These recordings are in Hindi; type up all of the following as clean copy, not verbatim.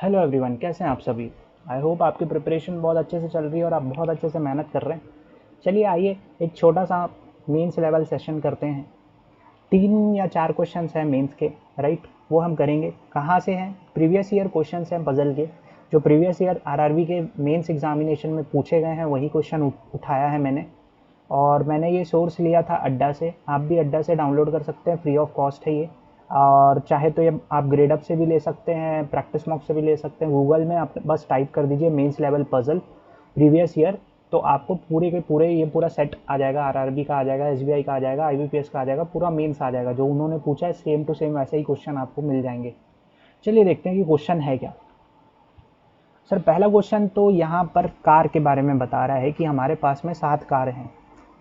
हेलो एवरीवन, कैसे हैं आप सभी। आई होप आपकी प्रिपरेशन बहुत अच्छे से चल रही है और आप बहुत अच्छे से मेहनत कर रहे हैं। चलिए आइए एक छोटा सा मेंस लेवल सेशन करते हैं। 3 या 4 क्वेश्चंस हैं मेंस के, राइट। वो हम करेंगे। कहाँ से हैं? प्रीवियस ईयर क्वेश्चंस हैं पजल के, जो प्रीवियस ईयर आरआरबी के मेंस एग्जामिनेशन में पूछे गए हैं वही क्वेश्चन उठाया है मैंने। और मैंने ये सोर्स लिया था अड्डा से। आप भी अड्डा से डाउनलोड कर सकते हैं, फ्री ऑफ कॉस्ट है ये। और चाहे तो ये आप ग्रेडअप से भी ले सकते हैं, प्रैक्टिस मॉक से भी ले सकते हैं। गूगल में आप बस टाइप कर दीजिए mains level puzzle previous year, तो आपको पूरे के पूरे ये पूरा सेट आ जाएगा। आरआरबी का आ जाएगा, एसबीआई का आ जाएगा, आईबीपीएस का आ जाएगा, पूरा मेंस आ जाएगा। जो उन्होंने पूछा है सेम टू सेम वैसे ही क्वेश्चन आपको मिल जाएंगे। चलिए देखते हैं कि क्वेश्चन है क्या। सर पहला क्वेश्चन तो यहाँ पर कार के बारे में बता रहा है कि हमारे पास में 7 कार हैं,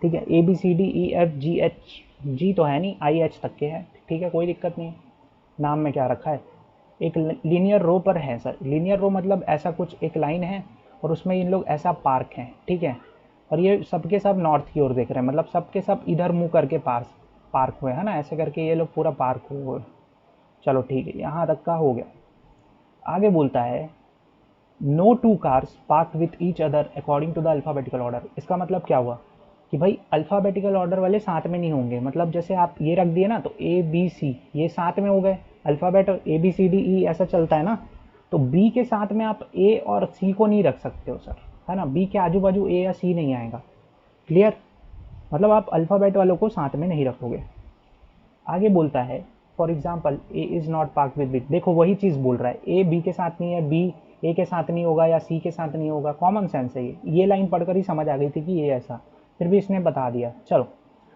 ठीक है। A B C D E F G H, G तो है नहीं, आई एच तक के हैं, ठीक है, कोई दिक्कत नहीं है। नाम में क्या रखा है, एक लीनियर रो पर है सर। लीनियर रो मतलब ऐसा कुछ एक लाइन है और उसमें इन लोग ऐसा पार्क हैं, ठीक है। और ये सबके सब नॉर्थ की ओर देख रहे हैं, मतलब सबके सब इधर मुंह करके पार्क हुए है ना, ऐसे करके ये लोग पूरा पार्क हुए। चलो ठीक है, यहाँ तक का हो गया। आगे बोलता है no two cars park with each other according to the alphabetical order. इसका मतलब क्या हुआ कि भाई अल्फ़ाबेटिकल ऑर्डर वाले साथ में नहीं होंगे। मतलब जैसे आप ये रख दिए ना, तो ए बी सी ये साथ में हो गए। Alphabet A B C D E ऐसा चलता है ना, तो बी के साथ में आप ए और सी को नहीं रख सकते हो सर, है ना। बी के आजू बाजू ए या सी नहीं आएगा। क्लियर? मतलब आप अल्फ़ाबेट वालों को साथ में नहीं रखोगे। आगे बोलता है for example A is not park with B. देखो वही चीज़ बोल रहा है, ए बी के साथ नहीं है, बी ए के साथ नहीं होगा या सी के साथ नहीं होगा। कॉमन सेंस है ये लाइन पढ़कर ही समझ आ गई थी कि ये ऐसा, फिर भी इसने बता दिया। चलो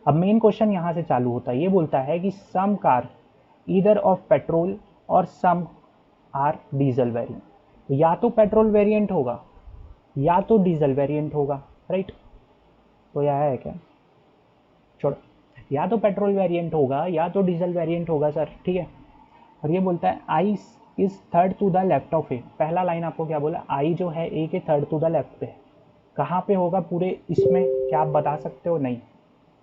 अब मेन क्वेश्चन यहाँ से चालू होता है। ये बोलता है कि सम कार ईदर ऑफ पेट्रोल और सम आर डीजल वेरिएंट। तो या तो पेट्रोल वेरिएंट होगा या तो डीजल वेरिएंट होगा, राइट। तो यह है क्या, छोड़ो, या तो पेट्रोल वेरिएंट होगा या तो डीजल वेरिएंट होगा सर, ठीक है। और ये बोलता है I is third to the left of A. पहला लाइन आपको क्या बोला, आई जो है ए के थर्ड टू द लेफ्ट पे। कहाँ पे होगा पूरे इसमें, क्या आप बता सकते हो? नहीं।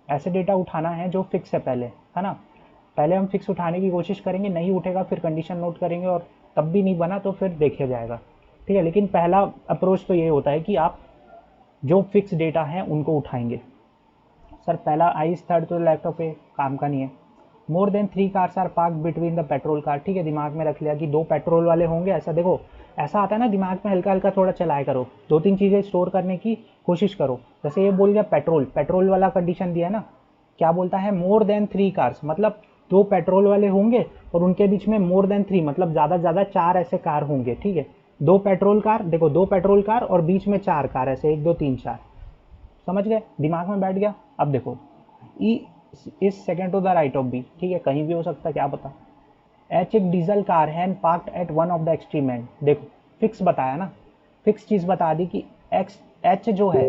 ऐसे डेटा उठाना है जो फिक्स है पहले, है ना। पहले हम फिक्स उठाने की कोशिश करेंगे, नहीं उठेगा फिर कंडीशन नोट करेंगे, और तब भी नहीं बना तो फिर देखा जाएगा, ठीक है। लेकिन पहला अप्रोच तो ये होता है कि आप जो फिक्स डेटा हैं उनको उठाएंगे। सर पहला I is third to the left of A काम का नहीं है। More than 3 cars are park between the petrol car, ठीक है। दिमाग में रख लिया कि 2 पेट्रोल वाले होंगे। ऐसा देखो, ऐसा आता है ना दिमाग में, हल्का हल्का थोड़ा चलाया करो, 2-3 चीज़ें स्टोर करने की कोशिश करो। जैसे ये बोल गया पेट्रोल, पेट्रोल वाला कंडीशन दिया है ना, क्या बोलता है मोर देन 3 कार्स, मतलब 2 पेट्रोल वाले होंगे और उनके बीच में मोर देन 3 मतलब ज़्यादा से ज़्यादा 4 ऐसे कार होंगे, ठीक है। 2 पेट्रोल कार, देखो 2 पेट्रोल कार और बीच में 4 कार, ऐसे 1 2 3 4। समझ गए, दिमाग में बैठ गया। अब देखो E is second to the right of B, ठीक है, कहीं भी हो सकता है, क्या पता। एच एक डीजल कार है and parked at one of the extreme end. देखो फिक्स बताया ना, फिक्स चीज बता दी कि एक्स एच जो है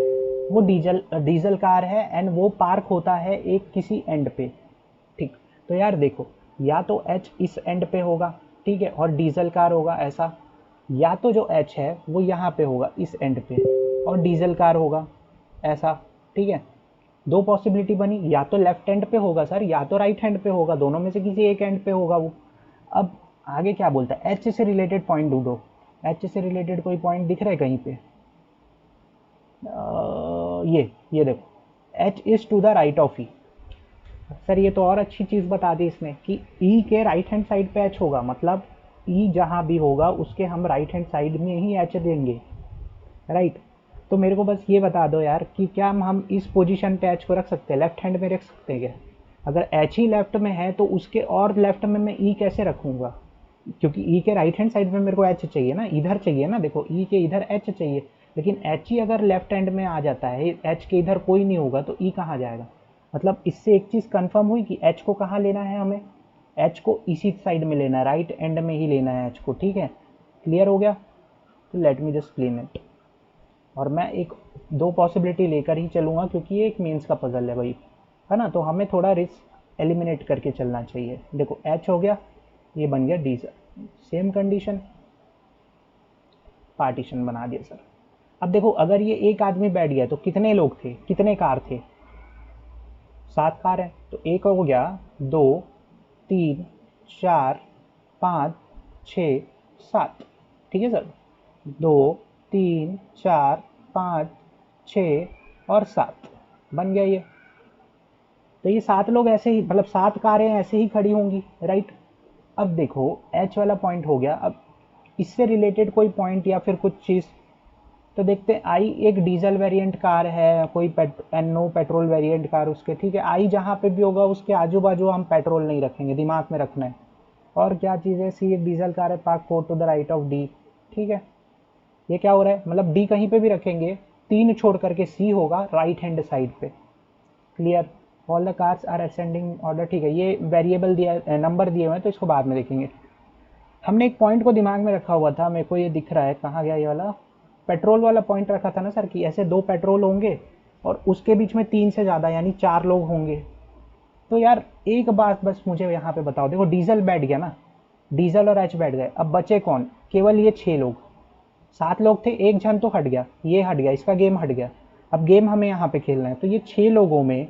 वो डीजल डीजल कार है एंड वो पार्क होता है एक किसी एंड पे, ठीक। तो यार देखो, या तो एच इस एंड पे होगा, ठीक है, और डीजल कार होगा ऐसा, या तो जो एच है वो यहाँ पे होगा इस एंड पे और डीजल कार होगा ऐसा, ठीक है। 2 पॉसिबिलिटी बनी, या तो लेफ्ट हैंड पे होगा सर या तो राइट हैंड पे होगा, दोनों में से किसी एक हैंड पे होगा वो। अब आगे क्या बोलता है, एच से रिलेटेड पॉइंट ढूंढो। एच से रिलेटेड कोई पॉइंट दिख रहा है कहीं पे? ये देखो, H is to the right of E. Sir ये तो और अच्छी चीज़ बता दी इसने कि ई के राइट हैंड साइड पे एच होगा, मतलब ई जहाँ भी होगा उसके हम राइट हैंड साइड में ही एच देंगे, राइट। तो मेरे को बस ये बता दो यार कि क्या हम इस पोजीशन पे एच को रख सकते हैं, लेफ्ट हैंड में रख सकते हैं क्या? अगर एच ही लेफ्ट में है तो उसके और लेफ्ट में मैं ई कैसे रखूँगा? क्योंकि ई के राइट हैंड साइड में मेरे को एच चाहिए ना, इधर चाहिए ना, देखो ई के इधर एच चाहिए। लेकिन एच ही अगर लेफ्ट हैंड में आ जाता है, एच के इधर कोई नहीं होगा, तो ई कहाँ जाएगा? मतलब इससे एक चीज़ कंफर्म हुई कि एच को कहाँ लेना है हमें, एच को इसी साइड में लेना है, राइट एंड में ही लेना है एच को, ठीक है। क्लियर हो गया? तो let me just clean it. और मैं एक 2 पॉसिबिलिटी लेकर ही चलूँगा क्योंकि ये एक मेंस का पजल है भाई, है ना। तो हमें थोड़ा रिस्क एलिमिनेट करके चलना चाहिए। देखो एच हो गया, ये बन गया डीजल, सेम कंडीशन, पार्टीशन बना दिया सर। अब देखो अगर ये एक आदमी बैठ गया तो कितने लोग थे, कितने कार थे? 7 कार है, तो एक हो गया, 2 3 4 5 6 7, ठीक है सर, 2 3 4 5 6 और 7 बन गया ये। तो ये 7 लोग ऐसे ही, मतलब 7 कारें ऐसे ही खड़ी होंगी, राइट। अब देखो एच वाला पॉइंट हो गया, अब इससे रिलेटेड कोई पॉइंट या फिर कुछ चीज़ तो देखते हैं। आई एक डीजल वेरिएंट कार है, कोई एनो पेट्रोल वेरिएंट कार उसके, ठीक है। आई जहाँ पे भी होगा उसके आजू बाजू हम पेट्रोल नहीं रखेंगे, दिमाग में रखना है। और क्या चीज़ है, सी एक डीजल कार है, park 4 to the right of D, ठीक है। ये क्या हो रहा है, मतलब डी कहीं पे भी रखेंगे, 3 छोड़ करके सी होगा राइट हैंड साइड पे। Clear, all the cars are ascending order, ठीक है। ये वेरिएबल दिया, नंबर दिए हुए हैं तो इसको बाद में देखेंगे। हमने एक पॉइंट को दिमाग में रखा हुआ था, मेरे को ये दिख रहा है, कहाँ गया ये वाला, पेट्रोल वाला पॉइंट रखा था ना सर, कि ऐसे 2 पेट्रोल होंगे और उसके बीच में 3 से ज़्यादा यानी 4 लोग होंगे। तो यार एक बात बस मुझे यहाँ पे बताओ, देखो डीजल बैठ गया ना, डीजल और एच बैठ गए, अब बचे कौन, केवल ये 6 लोग। 7 लोग थे, एक जन तो हट गया, ये हट गया, इसका गेम हट गया। अब गेम हमें यहाँ पे खेलना है, तो ये 6 लोगों में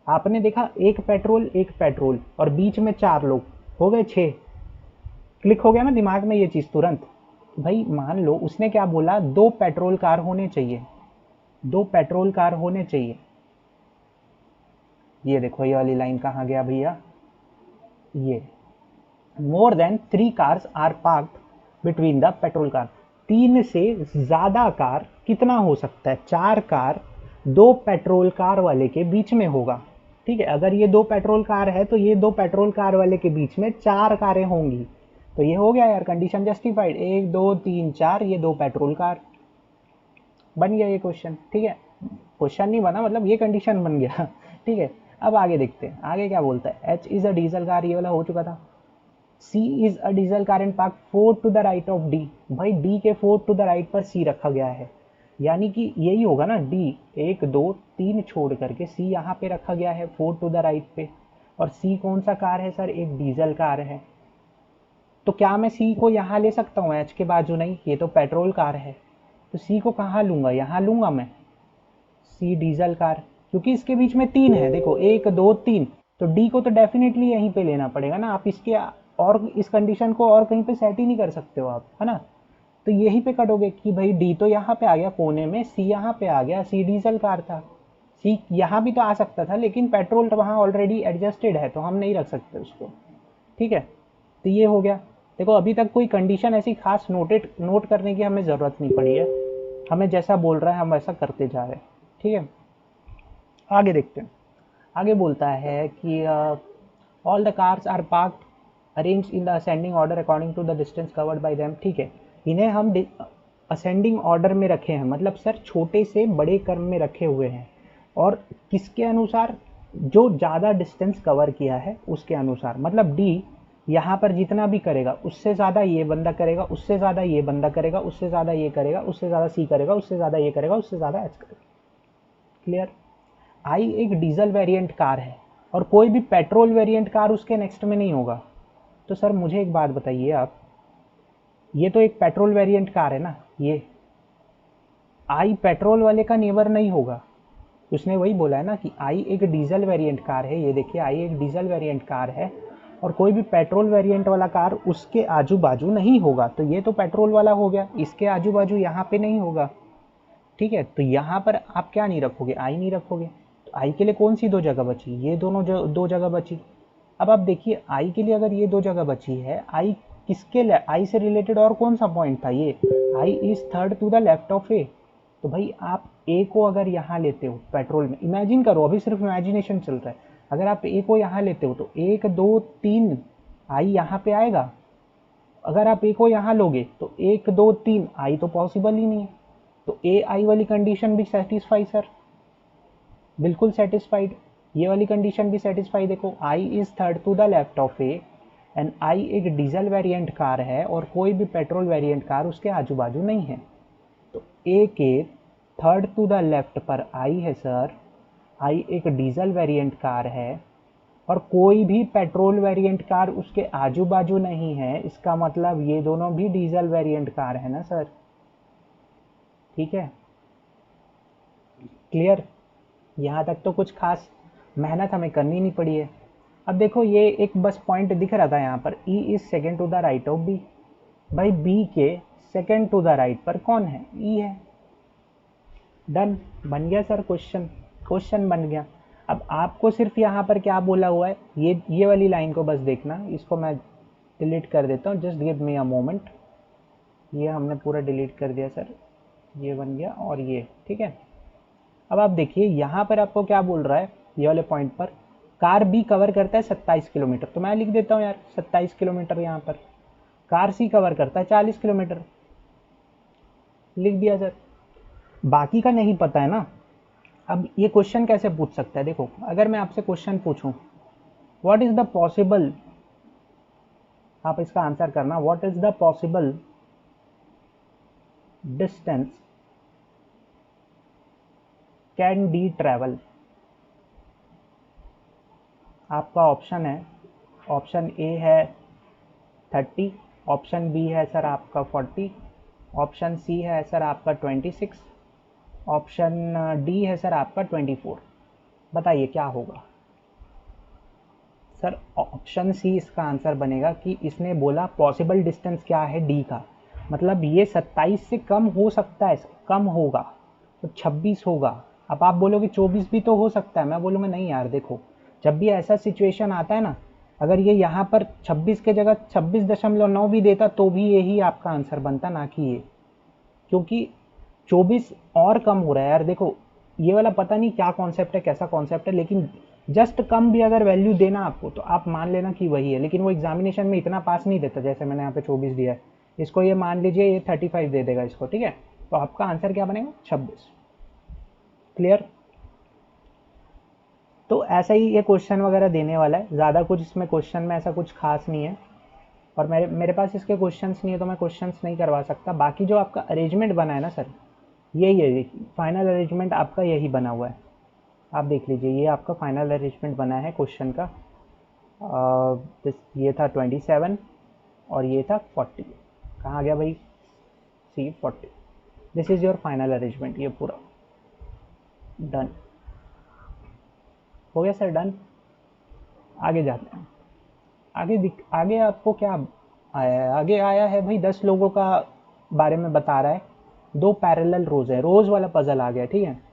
आपने देखा एक पेट्रोल और बीच में 4 लोग, हो गए 6। क्लिक हो गया ना दिमाग में ये चीज़ तुरंत। भाई मान लो उसने क्या बोला, 2 पेट्रोल कार होने चाहिए, 2 पेट्रोल कार होने चाहिए। ये देखो ये वाली लाइन कहाँ गया भैया, ये more than 3 cars are parked between the petrol car. 3 से ज्यादा कार कितना हो सकता है, 4 कार 2 पेट्रोल कार वाले के बीच में होगा, ठीक है। अगर ये 2 पेट्रोल कार है तो ये 2 पेट्रोल कार वाले के बीच में 4 कारें होंगी। तो ये हो गया यार, कंडीशन जस्टिफाइड, 1 2 3 4, ये 2 पेट्रोल कार, बन गया ये क्वेश्चन, ठीक है। क्वेश्चन नहीं बना, मतलब ये कंडीशन बन गया ठीक है। अब आगे देखते हैं, आगे क्या बोलता है, H is a diesel car, ये वाला हो चुका था। C is a diesel car and park 4 to the right of D, भाई डी के 4 टू द राइट पर सी रखा गया है, यानी कि यही होगा ना, डी 1 2 3 छोड़ करके सी यहाँ पे रखा गया है 4 टू द राइट पे। और सी कौन सा कार है सर, एक डीजल कार है। तो क्या मैं सी को यहाँ ले सकता हूँ एच के बाजू, नहीं, ये तो पेट्रोल कार है। तो सी को कहाँ लूंगा, यहाँ लूंगा मैं, सी डीजल कार, क्योंकि इसके बीच में 3 है, देखो 1 2 3, तो डी को तो डेफिनेटली यहीं पे लेना पड़ेगा ना, आप इसके और इस कंडीशन को और कहीं पे सेट ही नहीं कर सकते हो आप, है ना। तो यहीं पे कटोगे कि भाई डी तो यहाँ पे आ गया कोने में, सी यहाँ पे आ गया, सी डीजल कार था। सी यहाँ भी तो आ सकता था, लेकिन पेट्रोल तो वहाँ ऑलरेडी एडजस्टेड है तो हम नहीं रख सकते उसको, ठीक है। तो ये हो गया। देखो अभी तक कोई कंडीशन ऐसी खास नोट करने की हमें ज़रूरत नहीं पड़ी है, हमें जैसा बोल रहा है हम वैसा करते जा रहे हैं, ठीक है। आगे देखते हैं, आगे बोलता है कि all the cars are parked arrange in the ascending order according to the distance covered by them, ठीक है। इन्हें हम असेंडिंग ऑर्डर में रखे हैं, मतलब सर छोटे से बड़े क्रम में रखे हुए हैं, और किसके अनुसार, जो ज़्यादा डिस्टेंस कवर किया है उसके अनुसार। मतलब डी यहाँ पर जितना भी करेगा उससे ज़्यादा ये बंदा करेगा, उससे ज़्यादा ये बंदा करेगा, उससे ज़्यादा ये करेगा, उससे ज़्यादा सी करेगा, उससे ज़्यादा ये करेगा, उससे ज़्यादा एच करेगा। क्लियर। आई एक डीजल वेरिएंट कार है और कोई भी पेट्रोल वेरिएंट कार उसके नेक्स्ट में नहीं होगा। तो सर मुझे एक बात बताइए आप, ये तो एक पेट्रोल वेरिएंट कार है ना, ये आई पेट्रोल वाले का नेबर नहीं होगा। उसने वही बोला है ना कि आई एक डीजल वेरिएंट कार है, ये देखिए आई एक डीजल वेरिएंट कार है और कोई भी पेट्रोल वेरिएंट वाला कार उसके आजू बाजू नहीं होगा। तो ये तो पेट्रोल वाला हो गया, इसके आजू बाजू यहाँ पे नहीं होगा, ठीक है। तो यहाँ पर आप क्या नहीं रखोगे, आई नहीं रखोगे। तो आई के लिए कौन सी 2 जगह बची, ये दोनों 2 जगह बची। अब आप देखिए आई के लिए अगर ये 2 जगह बची है, आई किसके लिए, आई से रिलेटेड और कौन सा पॉइंट था, ये I is third to the left of A. तो भाई आप ए को अगर यहाँ लेते हो पेट्रोल में, इमेजिन करो, अभी सिर्फ इमेजिनेशन चल रहा है, अगर आप ए को यहाँ लेते हो तो 1 2 3 आई यहाँ पे आएगा। अगर आप ए को यहाँ लोगे तो 1 2 3 आई तो पॉसिबल ही नहीं है। तो ए आई वाली कंडीशन भी सेटिस्फाई सर, बिल्कुल सेटिस्फाइड। ये वाली कंडीशन भी सेटिस्फाई, देखो I is third to the left of A and I एक डीजल वेरिएंट कार है और कोई भी पेट्रोल वेरिएंट कार उसके आजू बाजू नहीं है। तो ए के थर्ड टू द लेफ्ट पर आई है सर, आई एक डीजल वेरिएंट कार है और कोई भी पेट्रोल वेरिएंट कार उसके आजू बाजू नहीं है, इसका मतलब ये दोनों भी डीजल वेरिएंट कार है ना सर, ठीक है। क्लियर, यहाँ तक तो कुछ खास मेहनत हमें करनी नहीं पड़ी है। अब देखो ये एक बस पॉइंट दिख रहा था यहाँ पर, E is second to the right of B. भाई बी के सेकेंड टू द राइट पर कौन है? ई है। डन, बन गया सर क्वेश्चन बन गया। अब आपको सिर्फ यहाँ पर क्या बोला हुआ है, ये वाली लाइन को बस देखना, इसको मैं डिलीट कर देता हूँ, just give me a moment. ये हमने पूरा डिलीट कर दिया सर, ये बन गया और ये, ठीक है। अब आप देखिए यहाँ पर आपको क्या बोल रहा है, ये वाले पॉइंट पर कार बी कवर करता है 27 किलोमीटर, तो मैं लिख देता हूँ यार 27 किलोमीटर। यहाँ पर कार सी कवर करता है 40 किलोमीटर, लिख दिया सर। बाकी का नहीं पता है ना। अब ये क्वेश्चन कैसे पूछ सकता है, देखो अगर मैं आपसे क्वेश्चन पूछूं व्हाट इज द पॉसिबल, आप इसका आंसर करना, what is the possible distance can D travel. आपका ऑप्शन है, ऑप्शन ए है 30, ऑप्शन बी है सर आपका 40, ऑप्शन सी है सर आपका 26, ऑप्शन डी है सर आपका 24। बताइए क्या होगा सर? ऑप्शन सी इसका आंसर बनेगा कि इसने बोला पॉसिबल डिस्टेंस क्या है डी का, मतलब ये 27 से कम हो सकता है, कम होगा तो 26 होगा। अब आप बोलोगे 24 भी तो हो सकता है, मैं बोलूँगा नहीं यार, देखो जब भी ऐसा सिचुएशन आता है ना, अगर ये यहाँ पर 26 के जगह 26.9 भी देता तो भी यही आपका आंसर बनता, ना कि ये, क्योंकि 24 और कम हो रहा है यार। देखो ये वाला पता नहीं क्या कॉन्सेप्ट है, कैसा कॉन्सेप्ट है, लेकिन जस्ट कम भी अगर वैल्यू देना आपको तो आप मान लेना कि वही है, लेकिन वो एग्जामिनेशन में इतना पास नहीं देता, जैसे मैंने यहाँ पे 24 दिया है, इसको ये मान लीजिए ये 35 दे देगा इसको, ठीक है। तो आपका आंसर क्या बनेगा? 26। क्लियर? तो ऐसा ही ये क्वेश्चन वगैरह देने वाला है, ज़्यादा कुछ इसमें क्वेश्चन में ऐसा कुछ खास नहीं है, और मेरे पास इसके क्वेश्चंस नहीं है तो मैं क्वेश्चंस नहीं करवा सकता। बाकी जो आपका अरेंजमेंट बना है ना सर, यही है, फाइनल अरेंजमेंट आपका यही बना हुआ है, आप देख लीजिए, ये आपका फाइनल अरेंजमेंट बना है क्वेश्चन का। ये था 27 और ये था 40, कहाँ गया भाई? सी 40। This is your final arrangement, ये पूरा डन हो गया सर, डन। आगे जाते हैं, आगे आपको क्या आया है? आगे आया है भाई 10 लोगों का बारे में बता रहा है, 2 पैरेलल रोज है, रोज वाला पजल आ गया, ठीक है।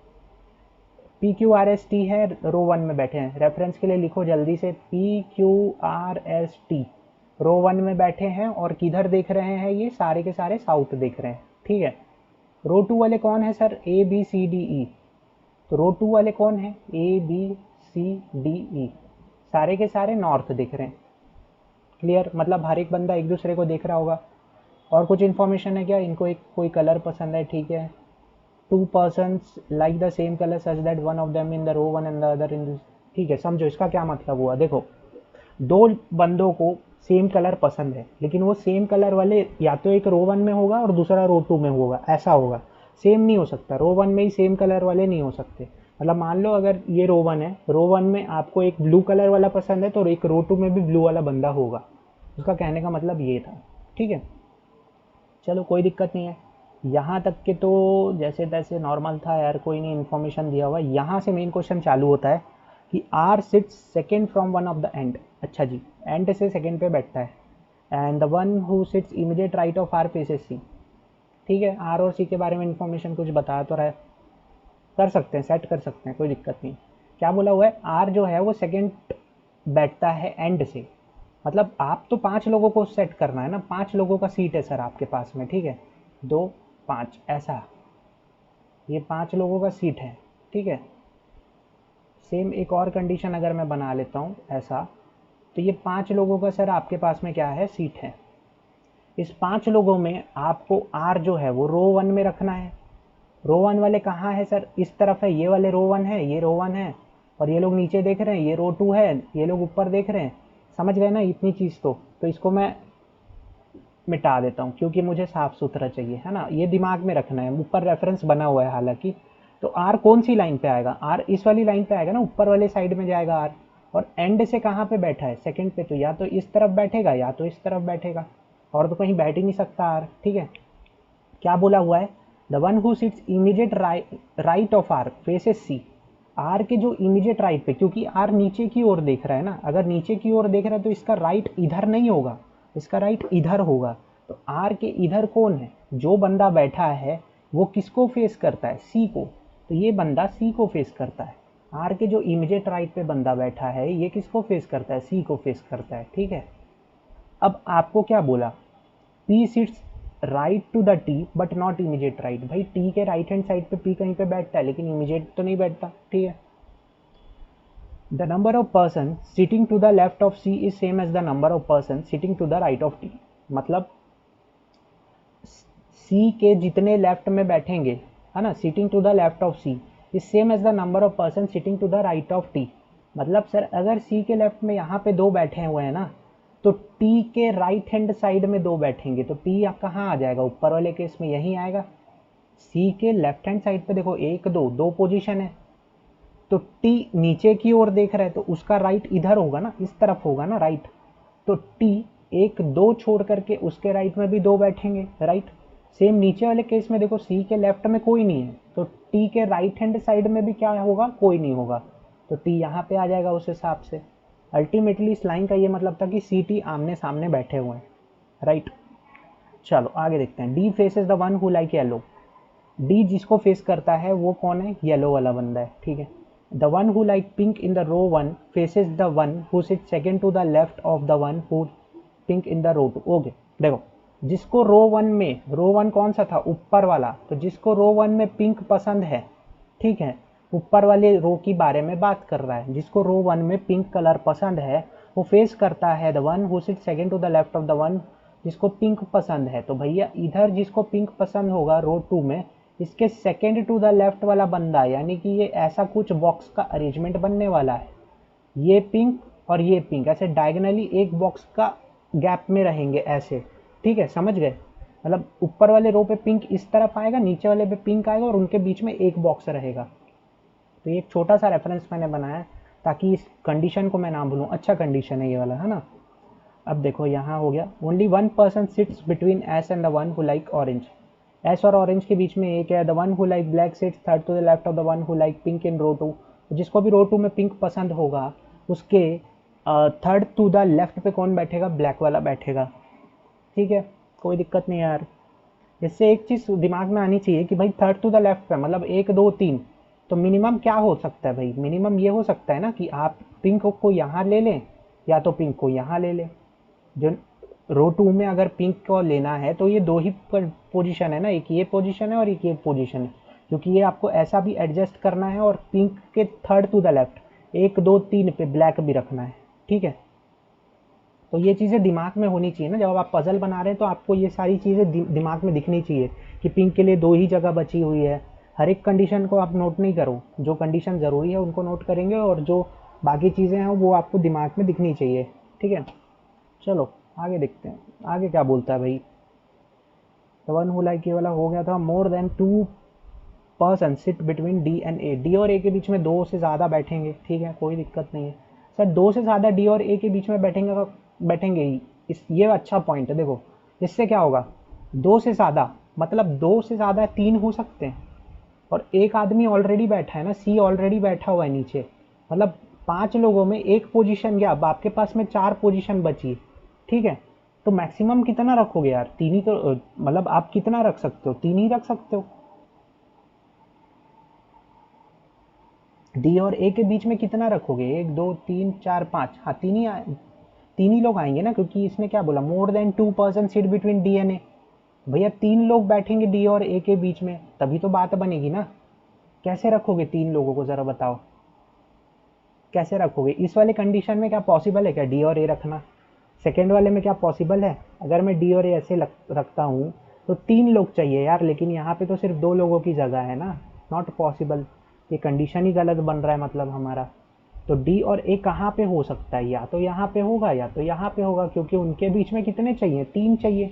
PQRST है, रो 1 में बैठे हैं, रेफरेंस के लिए लिखो जल्दी से, PQRST रो 1 में बैठे हैं और किधर देख रहे हैं? ये सारे के सारे साउथ देख रहे हैं, ठीक है। रो 2 वाले कौन है सर? ABCDE। तो रो 2 वाले कौन है? ABCDE, सारे के सारे नॉर्थ देख रहे हैं। क्लियर? मतलब हर एक बंदा एक दूसरे को देख रहा होगा। और कुछ इन्फॉर्मेशन है क्या? इनको एक कोई कलर पसंद है, ठीक है। 2 persons like the same color such that one of them in the row 1 and the other in this, ठीक है। समझो इसका क्या मतलब हुआ। देखो 2 बंदों को सेम कलर पसंद है, लेकिन वो सेम कलर वाले या तो एक रो 1 में होगा और दूसरा रो 2 में होगा, ऐसा होगा, सेम नहीं हो सकता। रो 1 में ही सेम कलर वाले नहीं हो सकते। मतलब मान लो अगर ये रो 1 है, रो 1 में आपको एक ब्लू कलर वाला पसंद है तो एक रो 2 में भी ब्लू वाला बंदा होगा। उसका कहने का मतलब ये था, ठीक है। चलो कोई दिक्कत नहीं है, यहाँ तक के तो जैसे तैसे नॉर्मल था यार, कोई नहीं, इन्फॉर्मेशन दिया हुआ है। यहाँ से मेन क्वेश्चन चालू होता है कि R sits second from one of the end. अच्छा जी, एंड से सेकेंड पे बैठता है, and the one who sits immediate right of R faces C. ठीक है, आर और सी के बारे में इन्फॉर्मेशन कुछ बता तो रहा है, कर सकते हैं, सेट कर सकते हैं, कोई दिक्कत नहीं। क्या बोला हुआ है? आर जो है वो सेकेंड बैठता है एंड से, मतलब आप तो 5 लोगों को सेट करना है ना, 5 लोगों का सीट है सर आपके पास में, ठीक है, 2 5 ऐसा, ये 5 लोगों का सीट है, ठीक है। सेम एक और कंडीशन अगर मैं बना लेता हूँ ऐसा, तो ये 5 लोगों का सर आपके पास में क्या है? सीट है। इस 5 लोगों में आपको आर जो है वो रो 1 में रखना है। रो 1 वाले कहाँ है सर? इस तरफ है, ये वाले रो 1 है, ये रो 1 है, और ये लोग नीचे देख रहे हैं, ये रो 2 है, ये लोग ऊपर देख रहे हैं। समझ गए ना इतनी चीज़? तो इसको मैं मिटा देता हूँ क्योंकि मुझे साफ सुथरा चाहिए, है ना, ये दिमाग में रखना है। ऊपर रेफरेंस बना हुआ है हालांकि। तो आर कौन सी लाइन पे आएगा? आर इस वाली लाइन पे आएगा ना, ऊपर वाले साइड में जाएगा आर। और एंड से कहाँ पे बैठा है? सेकंड पे, तो या तो इस तरफ बैठेगा या तो इस तरफ बैठेगा, और तो कहीं बैठ ही नहीं सकता आर, ठीक है। क्या बोला हुआ है? The one who sits immediate right of R faces C. R के जो इमीडिएट राइट पे, क्योंकि आर नीचे की ओर देख रहा है ना, अगर नीचे की ओर देख रहा है तो इसका राइट इधर नहीं होगा, इसका राइट इधर होगा। तो आर के इधर कौन है, जो बंदा बैठा है वो किसको फेस करता है, सी को, तो ये बंदा सी को फेस करता है। आर के जो इमीडिएट राइट पे बंदा बैठा है ये किसको फेस करता है, सी को फेस करता है, ठीक है। अब आपको क्या बोला, P sits right to the T but not immediate right, भाई टी के राइट हैंड साइड पे पी कहीं पे बैठता है लेकिन इमीडिएट तो नहीं बैठता, ठीक है। The number of person sitting to the left of C is same as the number of person sitting to the right of T, मतलब सी के जितने लेफ्ट में बैठेंगे, है ना, sitting to the left of C is same as the number of person sitting to the right of T. मतलब सर अगर सी के लेफ्ट में यहाँ पे 2 बैठे हुए हैं ना, तो टी के राइट हैंड साइड में 2 बैठेंगे, तो टी कहाँ आ जाएगा, ऊपर वाले केस में यहीं आएगा। सी के लेफ्ट हैंड साइड पे देखो 1 2 2 पोजीशन है, तो टी नीचे की ओर देख रहा है तो उसका राइट इधर होगा ना, इस तरफ होगा ना राइट, तो टी 1 2 छोड़ करके उसके राइट में भी 2 बैठेंगे, राइट। सेम नीचे वाले केस में देखो सी के लेफ्ट में कोई नहीं है, तो टी के राइट हैंड साइड में भी क्या होगा, कोई नहीं होगा, तो टी यहाँ पे आ जाएगा उस हिसाब से। अल्टीमेटली इस लाइन का ये मतलब था कि सी टी आमने सामने बैठे हुए हैं, राइट। चलो आगे देखते हैं, D faces the one who like yellow, D जिसको फेस करता है वो कौन है, येलो वाला बंदा है, ठीक है। The one who like pink in the row 1 faces the one who sit second to the left of the one who pink in the row 2। Okay देखो, जिसको रो 1 में, रो 1 कौन सा था, ऊपर वाला, तो जिसको रो 1 में पिंक पसंद है, ठीक है, ऊपर वाले रो की बारे में बात कर रहा है, जिसको रो 1 में पिंक कलर पसंद है वो फेस करता है the one who sit second to the left of the one जिसको पिंक पसंद है। तो भैया इधर जिसको पिंक पसंद होगा रो 2 में, इसके सेकेंड टू द लेफ्ट वाला बंदा, यानी कि ये ऐसा कुछ बॉक्स का अरेंजमेंट बनने वाला है, ये पिंक और ये पिंक ऐसे डायगोनली एक बॉक्स का गैप में रहेंगे ऐसे, ठीक है, समझ गए। मतलब ऊपर वाले रो पे पिंक इस तरफ आएगा, नीचे वाले पे पिंक आएगा और उनके बीच में एक बॉक्स रहेगा। तो ये एक छोटा सा रेफरेंस मैंने बनाया ताकि इस कंडीशन को मैं ना भूलूं, अच्छा कंडीशन है ये वाला, है ना। अब देखो यहाँ हो गया, only one person sits between S and the one who like orange, S और ऑरेंज के बीच में एक है, the one who like black sits third to the left of the one who like pink in row 2, जिसको भी रो 2 में पिंक पसंद होगा उसके थर्ड टू द लेफ्ट पे कौन बैठेगा, ब्लैक वाला बैठेगा, ठीक है, कोई दिक्कत नहीं है यार। इससे एक चीज़ दिमाग में आनी चाहिए कि भाई थर्ड टू द लेफ्ट पे मतलब 1 2 3, तो मिनिमम क्या हो सकता है भाई, मिनिमम ये हो सकता है ना कि आप पिंक को यहाँ ले लें या तो पिंक को यहाँ ले लें। जो रो 2 में अगर पिंक को लेना है तो ये 2 ही पोजीशन है ना, एक ये पोजीशन है और एक ये पोजीशन है, क्योंकि ये आपको ऐसा भी एडजस्ट करना है और पिंक के थर्ड टू द लेफ्ट 1 2 3 पे ब्लैक भी रखना है, ठीक है। तो ये चीज़ें दिमाग में होनी चाहिए ना, जब आप पजल बना रहे हैं तो आपको ये सारी चीज़ें दिमाग में दिखनी चाहिए कि पिंक के लिए 2 ही जगह बची हुई है। हर एक कंडीशन को आप नोट नहीं करो, जो कंडीशन ज़रूरी है उनको नोट करेंगे और जो बाकी चीज़ें हैं वो आपको दिमाग में दिखनी चाहिए, ठीक है। चलो आगे देखते हैं, आगे क्या बोलता है भाई। द वन हु लाइक, ये वाला हो गया था। मोर than 2 person sit between D and A, D और ए के बीच में 2 से ज़्यादा बैठेंगे, ठीक है, कोई दिक्कत नहीं है सर, 2 से ज़्यादा डी और ए के बीच में बैठेंगे ही, ये अच्छा पॉइंट है। देखो इससे क्या होगा, 2 से ज़्यादा मतलब 2 से ज़्यादा 3 हो सकते हैं और एक आदमी ऑलरेडी बैठा है ना, सी ऑलरेडी बैठा हुआ है नीचे, मतलब 5 लोगों में एक पोजीशन गया, अब आपके पास में 4 पोजीशन बची, ठीक है। तो मैक्सिमम कितना रखोगे यार, 3 ही तो, मतलब आप कितना रख सकते हो, 3 ही रख सकते हो। डी और ए के बीच में कितना रखोगे, 1 2 3 4 5, हाँ 3 ही लोग आएंगे ना, क्योंकि इसने क्या बोला, more than 2 person seat between D and A, भैया 3 लोग बैठेंगे डी और ए के बीच में तभी तो बात बनेगी ना। कैसे रखोगे 3 लोगों को, ज़रा बताओ कैसे रखोगे। इस वाले कंडीशन में क्या पॉसिबल है क्या डी और ए रखना, सेकेंड वाले में क्या पॉसिबल है। अगर मैं डी और ए ऐसे रखता हूँ तो 3 लोग चाहिए यार, लेकिन यहाँ पे तो सिर्फ 2 लोगों की जगह है ना, नॉट पॉसिबल, ये कंडीशन ही गलत बन रहा है मतलब हमारा। तो डी और ए कहाँ पे हो सकता है, या तो यहाँ पे होगा या तो यहाँ पे होगा, क्योंकि उनके बीच में कितने चाहिए, 3 चाहिए।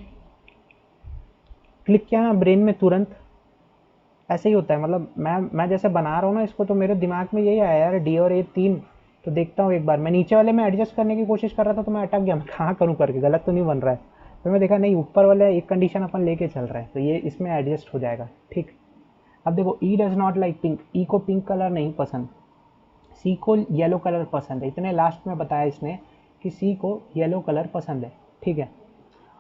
क्लिक किया ना ब्रेन में तुरंत, ऐसे ही होता है। मतलब मैं जैसे बना रहा हूँ ना इसको, तो मेरे दिमाग में यही आया यार, डी और ए 3, तो देखता हूँ एक बार। मैं नीचे वाले में एडजस्ट करने की कोशिश कर रहा था तो मैं अटक गया, मैं कहाँ करूँ करके, गलत तो नहीं बन रहा है। फिर मैं देखा नहीं, ऊपर वाले एक कंडीशन अपन लेके चल रहा है तो ये इसमें एडजस्ट हो जाएगा, ठीक। अब देखो, ई डज नॉट लाइक पिंक, ई को पिंक कलर नहीं पसंद, सी को येलो कलर पसंद है। इतने लास्ट में बताया इसने कि सी को येलो कलर पसंद है, ठीक है।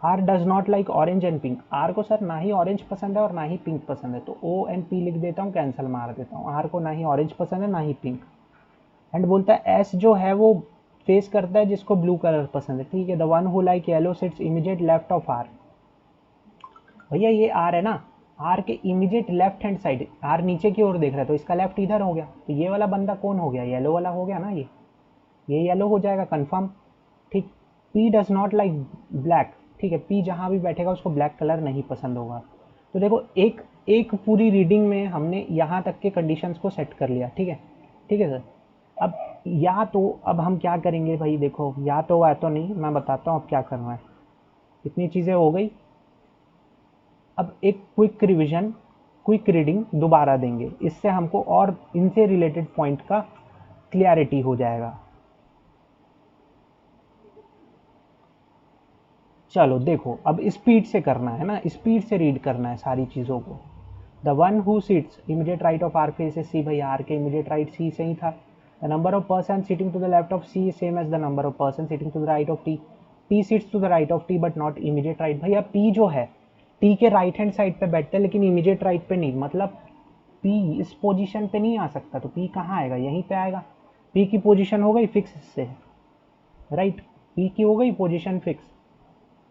R does not like orange and pink, R को सर ना ही ऑरेंज पसंद है और ना ही पिंक पसंद है, तो ओ एंड पी लिख देता हूँ, कैंसिल मार देता हूँ, आर को ना ही ऑरेंज पसंद है ना ही पिंक। एंड बोलता है एस जो है वो फेस करता है जिसको ब्लू कलर पसंद है, ठीक है, the one who like yellow sits immediate left of R. भैया ये आर है ना, आर के immediate left hand side, R नीचे की ओर देख रहा है तो इसका लेफ्ट इधर हो गया, तो ये वाला बंदा कौन हो गया, येलो वाला हो गया ना, ये येलो हो जाएगा कंफर्म, ठीक। P does not like black, ठीक है, पी जहाँ भी बैठेगा उसको ब्लैक कलर नहीं पसंद होगा। तो देखो एक एक पूरी रीडिंग में हमने यहाँ तक के कंडीशंस को सेट कर लिया, ठीक है सर। अब या तो अब हम क्या करेंगे भाई, देखो या तो नहीं, मैं बताता हूँ अब क्या करना है। इतनी चीज़ें हो गई, अब एक क्विक रिवीजन, क्विक रीडिंग दोबारा देंगे, इससे हमको और इनसे रिलेटेड पॉइंट का क्लियरिटी हो जाएगा। चलो देखो, अब स्पीड से करना है ना, स्पीड से रीड करना है सारी चीज़ों को। The one who seats immediate right of R faces C, भाई आर के इमीडिएट राइट सी से ही था। The number of person sitting to the left of C same as the number of person sitting to the right of T, T seats to the right of T but not immediate right. भैया पी जो है टी के राइट हैंड साइड पे बैठता है लेकिन इमीडिएट राइट पे नहीं, मतलब पी इस पोजीशन पे नहीं आ सकता, तो पी कहाँ आएगा, यहीं पे आएगा। पी की पोजीशन हो गई फिक्स इससे, राइट, पी की हो गई पोजीशन फिक्स।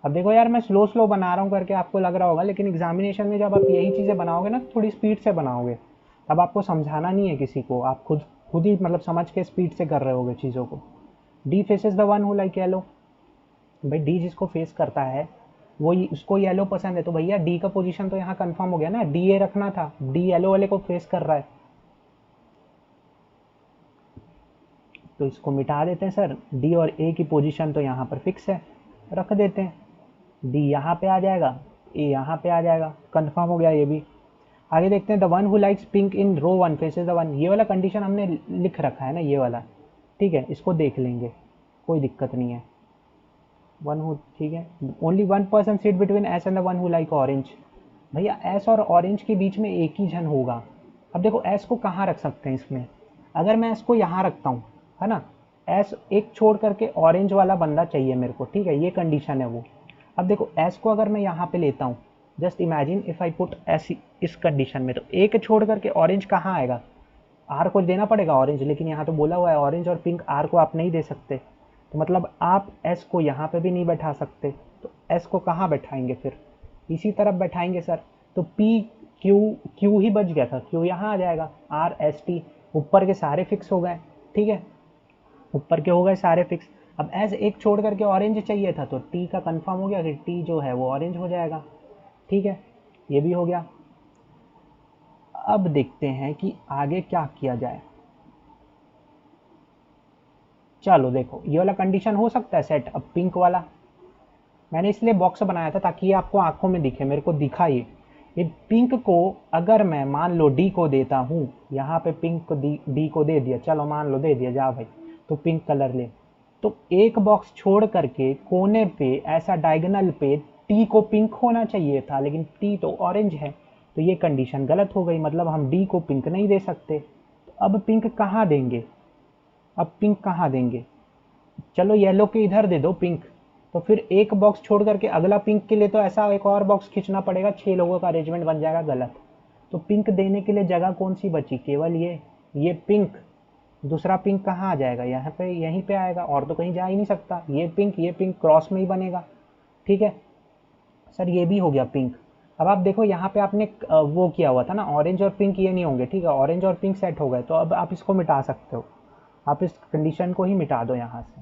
अब देखो यार मैं स्लो बना रहा हूँ करके आपको लग रहा होगा, लेकिन एग्जामिनेशन में जब आप यही चीज़ें बनाओगे ना थोड़ी स्पीड से बनाओगे, तब आपको समझाना नहीं है किसी को, आप खुद ही मतलब समझ के स्पीड से कर रहे होगे चीज़ों को। D faces the one who like yellow, भाई डी जिसको फेस करता है वो उसको येलो पसंद है, तो भैया डी का पोजीशन तो यहाँ कंफर्म हो गया ना, डी ए रखना था, डी येलो वाले को फेस कर रहा है, तो इसको मिटा देते हैं सर। डी और ए की पोजीशन तो यहाँ पर फिक्स है, रख देते हैं, डी यहाँ पे आ जाएगा, ए यहाँ पे आ जाएगा, कंफर्म हो गया ये भी। आगे देखते हैं, the one who likes pink in row one faces the one, ये वाला कंडीशन हमने लिख रखा है ना ये वाला, ठीक है, इसको देख लेंगे, कोई दिक्कत नहीं है। वन हु, ठीक है, only one person seat between S and the one who like orange, भैया एस और ऑरेंज के बीच में एक ही जन होगा। अब देखो एस को कहाँ रख सकते हैं इसमें, अगर मैं एस को यहाँ रखता हूँ, है ना, एस एक छोड़ करके ऑरेंज वाला बंदा चाहिए मेरे को, ठीक है, ये कंडीशन है वो। अब देखो एस को अगर मैं यहाँ पे लेता हूँ, just imagine if I put S इस कंडीशन में, तो एक छोड़ करके ऑरेंज कहाँ आएगा, आर को देना पड़ेगा ऑरेंज, लेकिन यहाँ तो बोला हुआ है ऑरेंज और पिंक आर को आप नहीं दे सकते, तो मतलब आप एस को यहाँ पे भी नहीं बैठा सकते, तो एस को कहाँ बैठाएंगे फिर, इसी तरफ बैठाएंगे सर। तो पी क्यू ही बच गया था, क्यू यहाँ आ जाएगा, आर एस टी ऊपर के सारे फिक्स हो गए, ठीक है, ऊपर के हो गए सारे फिक्स। अब एस एक छोड़ करके ऑरेंज चाहिए था, तो टी का कंफर्म हो गया कि टी जो है वो ऑरेंज हो जाएगा, ठीक है, ये भी हो गया। अब देखते हैं कि आगे क्या किया जाए। चलो देखो ये वाला कंडीशन हो सकता है सेट। अब पिंक वाला मैंने इसलिए बॉक्स बनाया था ताकि ये आपको आंखों में दिखे, मेरे को दिखा ये पिंक को अगर मैं मान लो डी को देता हूँ, यहाँ पे पिंक को डी को दे दिया, चलो मान लो दे दिया, जा भाई, तो पिंक कलर ले, तो एक बॉक्स छोड़ करके कोने पे ऐसा डायगोनल पे टी को पिंक होना चाहिए था, लेकिन टी तो ऑरेंज है, तो ये कंडीशन गलत हो गई, मतलब हम डी को पिंक नहीं दे सकते। तो अब पिंक कहाँ देंगे, अब पिंक कहाँ देंगे, चलो येलो के इधर दे दो पिंक, तो फिर एक बॉक्स छोड़ करके अगला पिंक के लिए तो ऐसा एक और बॉक्स खींचना पड़ेगा, 6 लोगों का अरेंजमेंट बन जाएगा गलत। तो पिंक देने के लिए जगह कौन सी बची, केवल ये पिंक, दूसरा पिंक कहाँ आ जाएगा, यहाँ पे यहीं पे आएगा, और तो कहीं जा ही नहीं सकता, ये पिंक क्रॉस में ही बनेगा, ठीक है सर, ये भी हो गया पिंक। अब आप देखो यहाँ पे आपने वो किया हुआ था ना, ऑरेंज और पिंक ये नहीं होंगे, ठीक है, ऑरेंज और पिंक सेट हो गए, तो अब आप इसको मिटा सकते हो, आप इस कंडीशन को ही मिटा दो यहाँ से,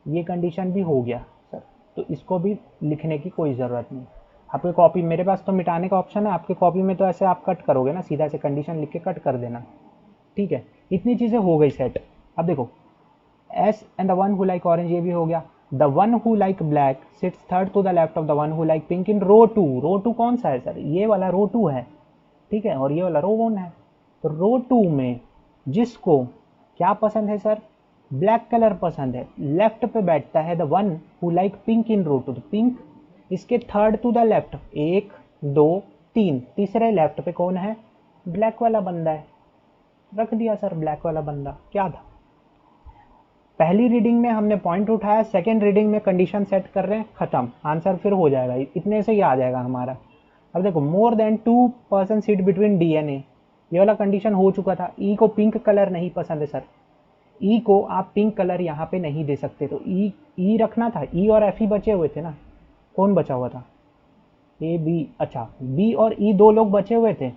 ये कंडीशन भी हो गया सर, तो इसको भी लिखने की कोई ज़रूरत नहीं। आपके कॉपी, मेरे पास तो मिटाने का ऑप्शन है, आपके कॉपी में तो ऐसे आप कट करोगे ना, सीधा से कंडीशन लिख के कट कर देना, ठीक है, इतनी चीज़ें हो गई सेट। अब देखो S and the one who like orange ये भी हो गया, the one who like black sits third to the left of the one who like pink in row two कौन सा है सर, ये वाला रो 2 है, ठीक है, और ये वाला रो 1 है, तो रो 2 में जिसको क्या पसंद है सर, ब्लैक कलर पसंद है, लेफ्ट पे बैठता है the one who like pink in row 2, तो पिंक इसके थर्ड टू द लेफ्ट, 1 2 3, तीसरे लेफ्ट पे कौन है, ब्लैक वाला बंदा है, रख दिया सर ब्लैक वाला बंदा, क्या था। पहली रीडिंग में हमने पॉइंट उठाया, सेकेंड रीडिंग में कंडीशन सेट कर रहे हैं, खत्म, आंसर फिर हो जाएगा, इतने से ही आ जाएगा हमारा। अब देखो मोर देन 2% सीट बिटवीन DNA, ये वाला कंडीशन हो चुका था। ई को पिंक कलर नहीं पसंद है सर, ई को आप पिंक कलर यहाँ पे नहीं दे सकते, तो ई रखना था। ई और एफ ही बचे हुए थे ना, कौन बचा हुआ था? ए बी, अच्छा बी और ई दो लोग बचे हुए थे।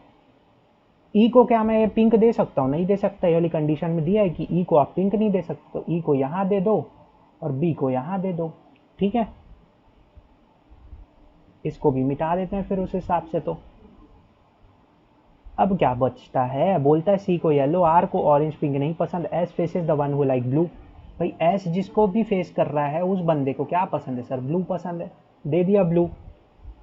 ई को क्या मैं पिंक दे सकता हूँ? नहीं दे सकता, ये वाली कंडीशन में दिया है कि ई को आप पिंक नहीं दे सकते, तो ई को यहाँ दे दो और बी को यहाँ दे दो, ठीक है। इसको भी मिटा देते हैं फिर उस हिसाब से। तो अब क्या बचता है, बोलता है सी को येलो, आर को ऑरेंज पिंक नहीं पसंद, S faces the one who like blue. भाई एस जिसको भी फेस कर रहा है उस बंदे को क्या पसंद है सर? ब्लू पसंद है, दे दिया ब्लू,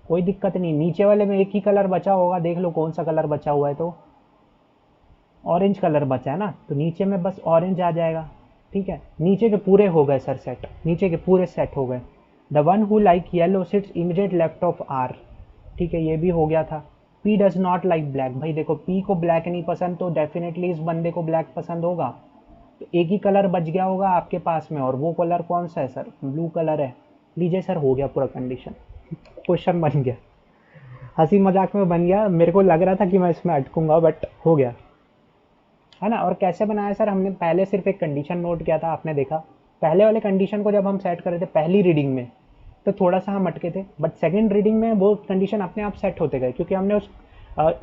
कोई दिक्कत नहीं। नीचे वाले में एक ही कलर बचा होगा, देख लो कौन सा कलर बचा हुआ है, तो ऑरेंज कलर बचा है ना, तो नीचे में बस ऑरेंज आ जाएगा, ठीक है। नीचे के पूरे हो गए सर सेट, नीचे के पूरे सेट हो गए। The one who like yellow sits immediate left of R, ठीक है, ये भी हो गया था। P does not like black, भाई देखो पी को ब्लैक नहीं पसंद, तो डेफिनेटली इस बंदे को ब्लैक पसंद होगा, तो एक ही कलर बच गया होगा आपके पास में, और वो कलर कौन सा है सर? ब्लू कलर है। लीजिए सर, हो गया पूरा कंडीशन, क्वेश्चन बन गया, हंसी मजाक में बन गया। मेरे को लग रहा था कि मैं इसमें अटकूंगा, बट हो गया, है ना। और कैसे बनाया सर? हमने पहले सिर्फ एक कंडीशन नोट किया था, आपने देखा पहले वाले कंडीशन को जब हम सेट कर रहे थे पहली रीडिंग में, तो थोड़ा सा हम अटके थे, बट सेकंड रीडिंग में वो कंडीशन अपने आप सेट होते गए, क्योंकि हमने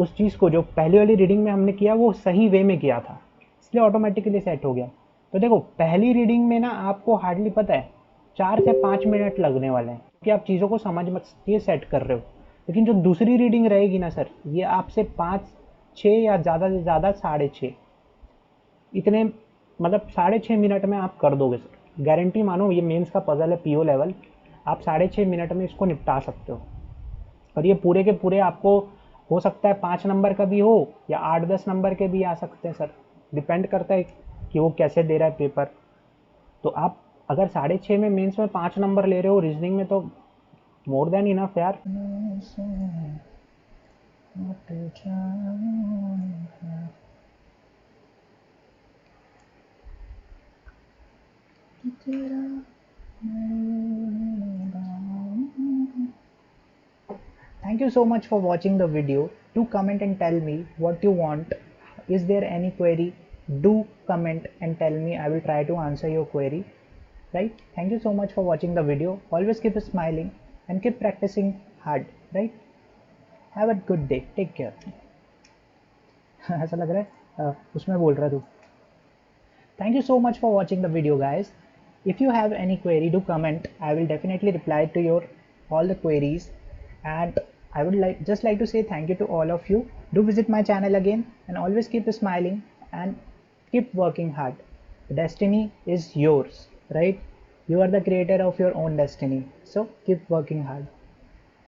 उस चीज़ को जो पहली वाली रीडिंग में हमने किया वो सही वे में किया था, इसलिए ऑटोमेटिकली सेट हो गया। तो देखो पहली रीडिंग में ना आपको हार्डली पता है 4 से 5 मिनट लगने वाले हैं, क्योंकि आप चीज़ों को समझ के सेट कर रहे हो। लेकिन जो दूसरी रीडिंग रहेगी ना सर, ये आपसे 5-6 या ज़्यादा से ज़्यादा 6.5, इतने मतलब 6.5 मिनट में आप कर दोगे सर, गारंटी मानो। ये मेंस का पजल है पीओ लेवल, आप 6.5 मिनट में इसको निपटा सकते हो। और ये पूरे के पूरे आपको हो सकता है 5 नंबर का भी हो या 8-10 नंबर के भी आ सकते हैं सर, डिपेंड करता है कि वो कैसे दे रहा है पेपर। तो आप अगर 6.5 में मेंस में 5 नंबर ले रहे हो रीजनिंग में, तो मोर देन इनफ यार। Thank you so much for watching the video. Do comment and tell me what you want. Is there any query? Do comment and tell me. I will try to answer your query. Right? Thank you so much for watching the video. Always keep smiling and keep practicing hard. Right? Have a good day. Take care. ऐसा लग रहा है उसमें बोल रहा तू। Thank you so much for watching the video, guys. If you have any query, do comment. I will definitely reply to your all the queries, and I would just like to say thank you to all of you. Do visit my channel again, and always keep smiling and keep working hard. The destiny is yours, right? You are the creator of your own destiny, so keep working hard.